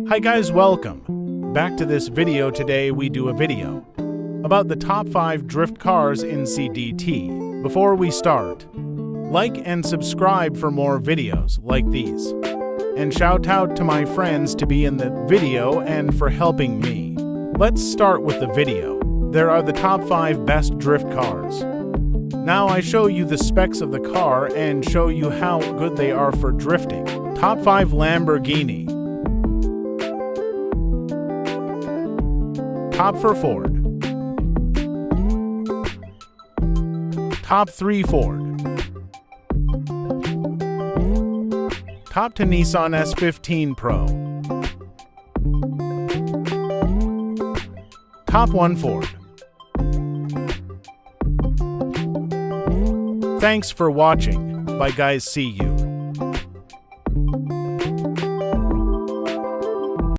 Hi guys, welcome back to this video. Today we do a video about the top 5 drift cars in CDT. Before we start, like and subscribe for more videos like these. And shout out to my friends to be in the video and for helping me. Let's start with the video. There are the top 5 best drift cars. Now I show you the specs of the car and show you how good they are for drifting. Top 5 Lamborghini. Top 4 Ford. Top 3 Ford. Top 2 Nissan S15 Pro. Top 1 Ford. Thanks for watching. Bye guys, see you.